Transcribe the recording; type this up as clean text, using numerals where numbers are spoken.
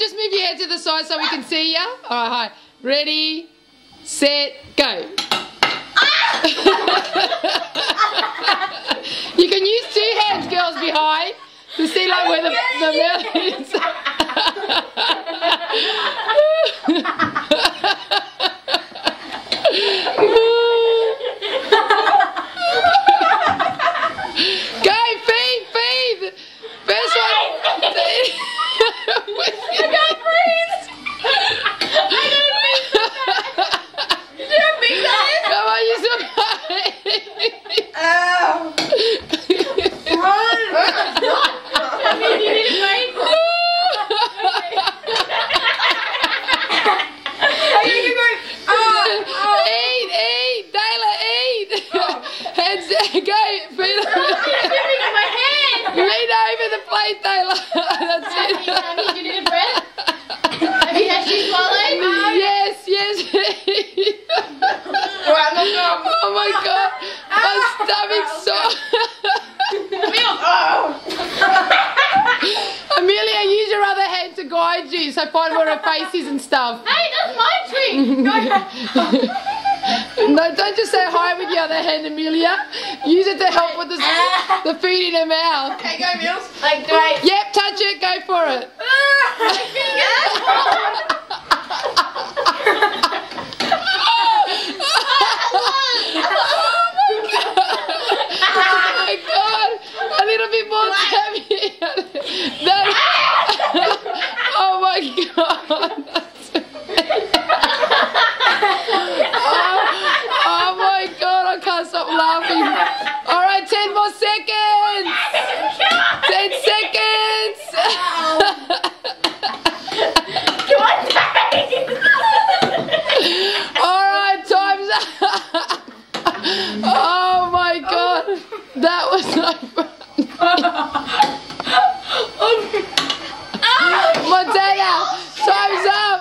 Just move your head to the side so we can see you. All right, hi. Ready, set, go. You can use 2 hands, girls behind, to see like where the mouth is. Go, feed. First one. I can't breathe. Do you know how big that is? Come on, you still I mean, you need a break. Eat, Taylor, eat. Hands down, go. Feet It's dripping in my hand. Lean over the plate, Taylor. That's it. Honey, do you need a breath? Have you actually swallowed? Yes. Oh my God, my stomach's so. Amelia, use your other hand to guide you, so find where her face is and stuff. Hey, that's my treat. No, don't just say hi with your other hand, Amelia. Use it to help with the food in her mouth. Okay, go, Mills. Like, do I? Yep, touch it, go for it. Oh my God, a little bit more tabby. Oh my God. Oh my God, I can't stop laughing. All right, 10 more seconds. 10 seconds. All right, time's up. Oh my God, that was so fun. Montana, time's up.